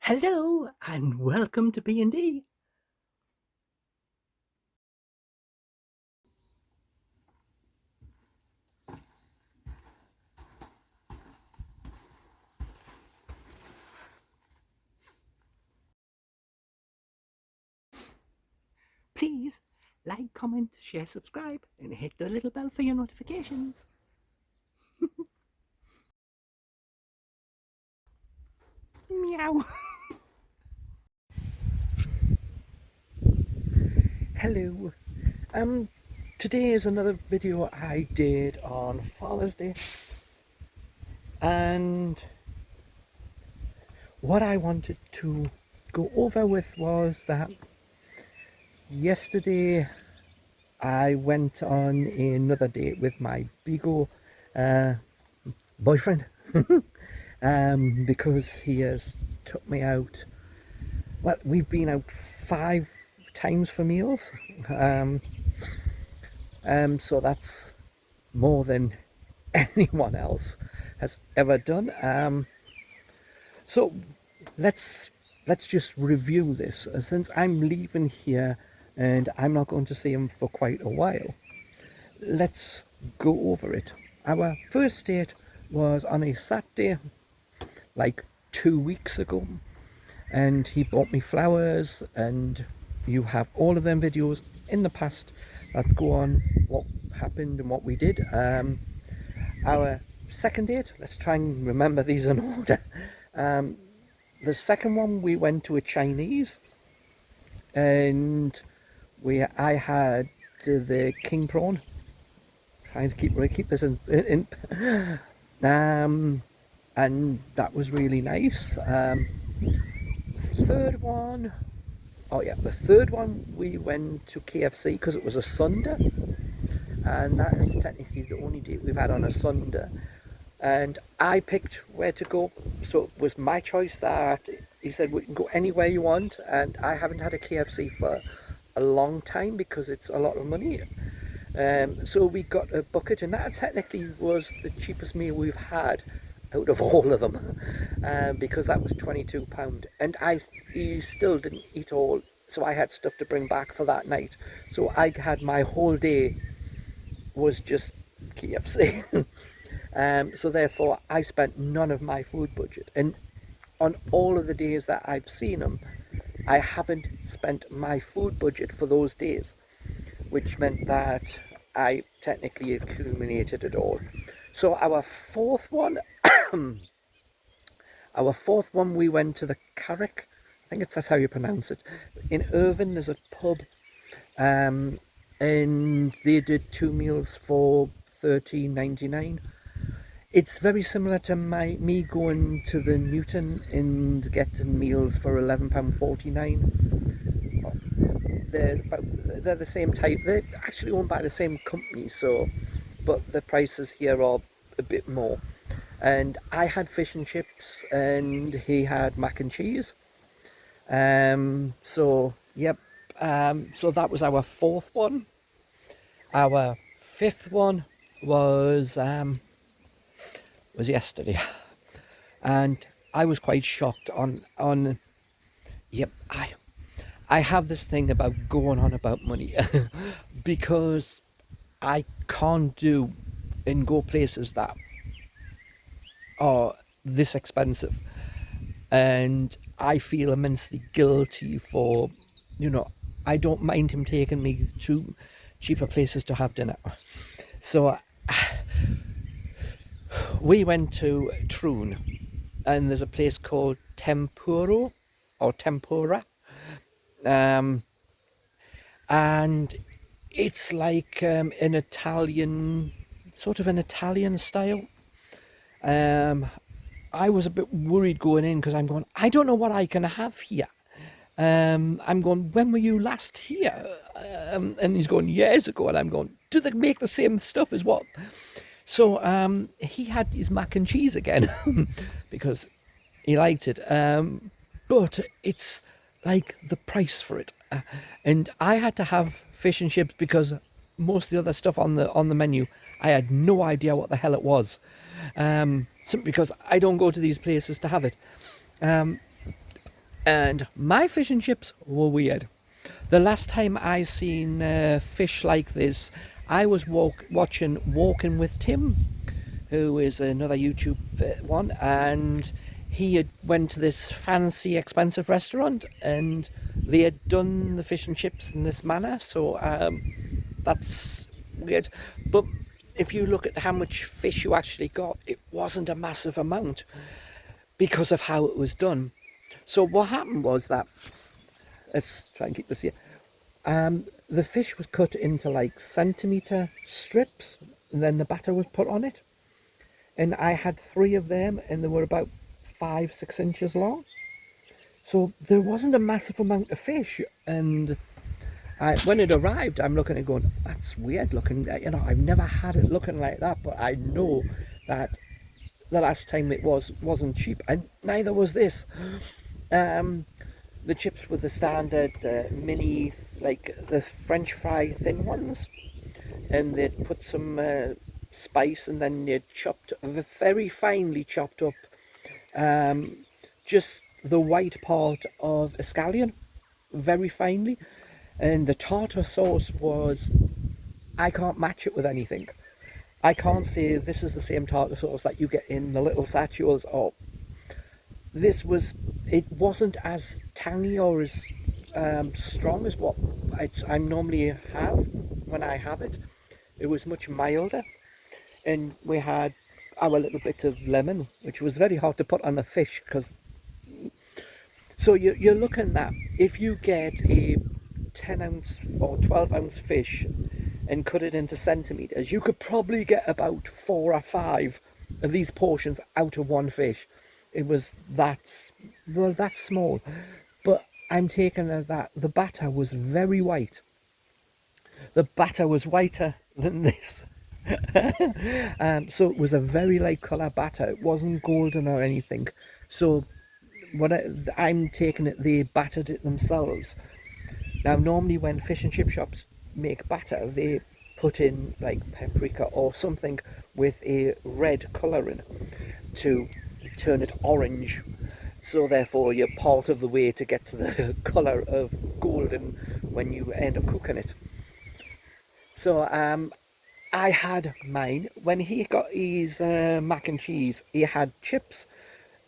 Hello and welcome to B&D. Please like, comment, share, subscribe, and hit the little bell for your notifications. Meow. Hello. Today is another video I did on Father's Day, and what I wanted to go over with was that yesterday I went on another date with my Bigo boyfriend because he has took me out. Well, we've been out 5 times for meals, so that's more than anyone else has ever done. So let's just review this, since I'm leaving here and I'm not going to see him for quite a while. Let's go over it. Our first date was on a Saturday, like 2 weeks ago, and he bought me flowers, and you have all of them videos in the past that go on what happened and what we did. Our second date, let's try and remember these in order. The second one, we went to a Chinese, and I had the king prawn, trying to keep this in and that was really nice. Third one, oh yeah, the third one, we went to KFC because it was a Sunday, and that is technically the only date we've had on a Sunday. And I picked where to go, so it was my choice. That he said we can go anywhere you want, and I haven't had a KFC for a long time because it's a lot of money. So we got a bucket, and that technically was the cheapest meal we've had out of all of them, because that was £22, and he still didn't eat all, so I had stuff to bring back for that night. So I had my whole day was just KFC. So therefore I spent none of my food budget, and on all of the days that I've seen him, I haven't spent my food budget for those days, which meant that I technically accumulated it all. So our fourth one, we went to the Carrick. I think that's how you pronounce it. In Irvine, there's a pub, and they did 2 meals for £13.99. It's very similar to me going to the Newton and getting meals for £11.49. They're the same type. They're actually owned by the same company, so, but the prices here are a bit more. And I had fish and chips, and he had mac and cheese. So yep. So that was our fourth one. Our fifth one was yesterday, and I was quite shocked on. Yep, I have this thing about going on about money because I can't do and go places that are this expensive, and I feel immensely guilty for, I don't mind him taking me to cheaper places to have dinner. So we went to Troon, and there's a place called Tempura, and it's like an Italian, sort of an Italian style. I was a bit worried going in because I'm going, I don't know what I can have here. I'm going, when were you last here? And he's going, years ago. And I'm going, do they make the same stuff as what? So he had his mac and cheese again because he liked it. But it's like the price for it. And I had to have fish and chips because most of the other stuff on the menu, I had no idea what the hell it was. Simply because I don't go to these places to have it. And my fish and chips were weird. The last time I seen fish like this, I was watching Walking with Tim, who is another YouTube one, and he had went to this fancy, expensive restaurant, and they had done the fish and chips in this manner. So that's weird. But if you look at how much fish you actually got, it wasn't a massive amount because of how it was done. So what happened was that, let's try and keep this here. The fish was cut into like centimetre strips, and then the batter was put on it. And I had 3 of them, and they were about 5-6 inches long. So there wasn't a massive amount of fish. And when it arrived, I'm looking at it going, that's weird looking. You know, I've never had it looking like that, but I know that the last time it wasn't cheap, and neither was this. The chips were the standard mini, like the French fry thin ones, and they'd put some spice, and then they'd chopped, very finely chopped up, just the white part of a scallion, very finely. And the tartar sauce was, I can't match it with anything. I can't say this is the same tartar sauce that you get in the little sachets, or this was, it wasn't as tangy or as strong as what I normally have when I have it. It was much milder, and we had our little bit of lemon, which was very hard to put on the fish, because so you're looking at, if you get a 10-ounce or 12-ounce fish and cut it into centimetres, you could probably get about 4 or 5 of these portions out of one fish. It was that, well, that's small. But I'm taking that the batter was very white. The batter was whiter than this. So it was a very light colour batter. It wasn't golden or anything. So I'm taking it, they battered it themselves. Now normally when fish and chip shops make batter, they put in like paprika or something with a red colour in to turn it orange, so therefore you're part of the way to get to the colour of golden when you end up cooking it. So I had mine. When he got his mac and cheese, he had chips,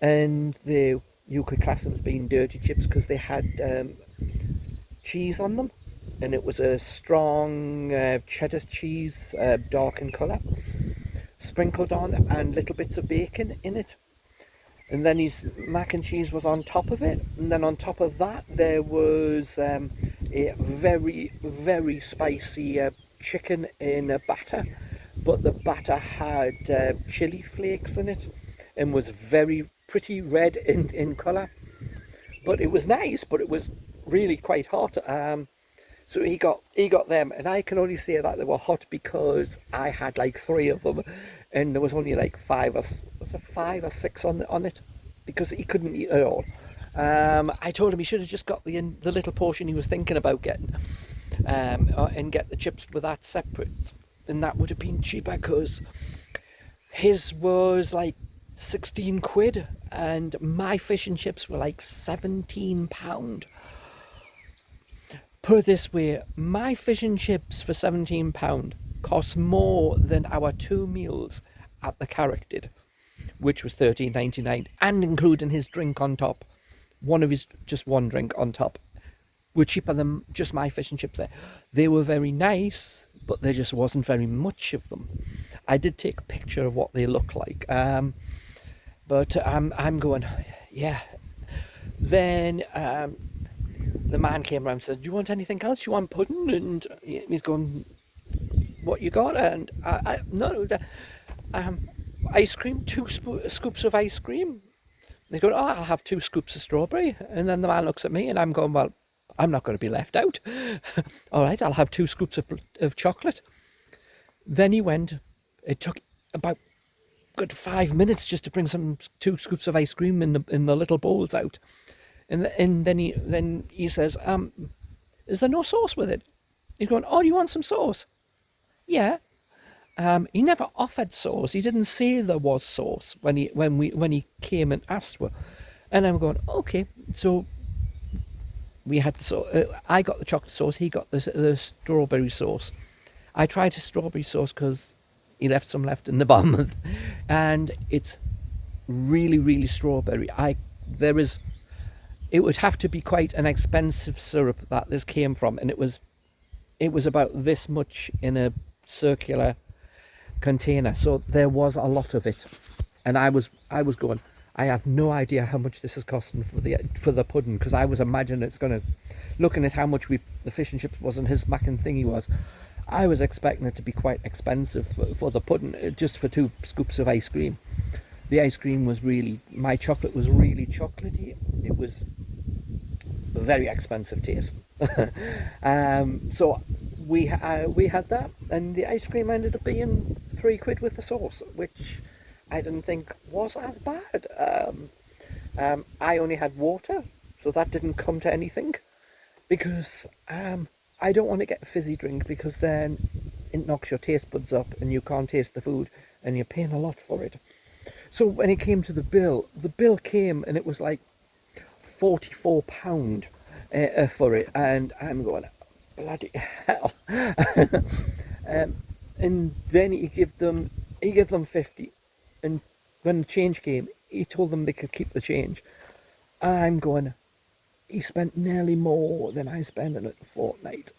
and you could class them as being dirty chips because they had cheese on them, and it was a strong cheddar cheese, dark in colour, sprinkled on, and little bits of bacon in it. And then his mac and cheese was on top of it, and then on top of that there was a very, very spicy chicken in a batter, but the batter had chili flakes in it and was very pretty red in colour. But it was nice, but it was really quite hot. So he got them, and I can only say that they were hot because I had like 3 of them, and there was only like 5 or 6 on it, because he couldn't eat it all. I told him he should have just got the little portion he was thinking about getting, and get the chips with that separate, and that would have been cheaper, because his was like 16 quid and my fish and chips were like £17. Put it this way, my fish and chips for £17 cost more than our 2 meals at the Carrick did, which was £13.99, and including his drink on top. Just one drink on top, were cheaper than just my fish and chips there. They were very nice, but there just wasn't very much of them. I did take a picture of what they look like, but I'm going, yeah. Then the man came around and said, do you want anything else? You want pudding? And he's going, what you got? And no, ice cream, 2 scoops of ice cream. He's going, oh, I'll have 2 scoops of strawberry. And then the man looks at me and I'm going, well, I'm not going to be left out. All right, I'll have 2 scoops of chocolate. Then he went, it took about good 5 minutes just to bring 2 scoops of ice cream in the little bowls out. And then he says, is there no sauce with it? He's going, oh, do you want some sauce? Yeah. He never offered sauce. He didn't say there was sauce when he came and asked for. And I'm going, okay. So we had I got the chocolate sauce, he got the strawberry sauce. I tried his strawberry sauce because he left some left in the bottom, and it's really, really strawberry. There is it would have to be quite an expensive syrup that this came from, and it was about this much in a circular container, so there was a lot of it, and I was going, I have no idea how much this is costing for the pudding, because I was imagining it's going to, looking at how much the fish and chips was and his mac and thingy was, I was expecting it to be quite expensive for the pudding, just for 2 scoops of ice cream. The ice cream was really, my chocolate was really chocolatey. It was a very expensive taste. So we had that, and the ice cream ended up being £3 with the sauce, which I didn't think was as bad. I only had water, so that didn't come to anything, because I don't want to get a fizzy drink, because then it knocks your taste buds up and you can't taste the food, and you're paying a lot for it. So when it came to the bill came, and it was like £44 for it, and I'm going, bloody hell. And then he gave them 50, and when the change came, he told them they could keep the change. I'm going, he spent nearly more than I spent in a fortnight.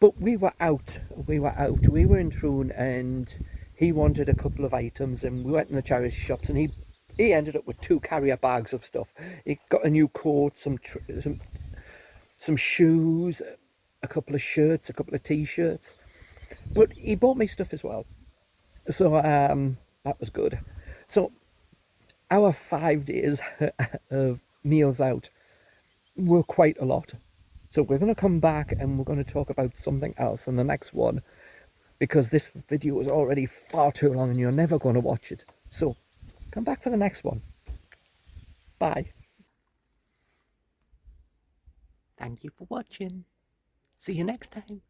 But we were out. We were in Troon, and he wanted a couple of items, and we went in the charity shops, and he ended up with 2 carrier bags of stuff. He got a new coat, some shoes, a couple of shirts, a couple of t-shirts. But he bought me stuff as well. So that was good. So our 5 days of meals out were quite a lot. So we're going to come back, and we're going to talk about something else in the next one, because this video is already far too long and you're never going to watch it. So come back for the next one. Bye. Thank you for watching. See you next time.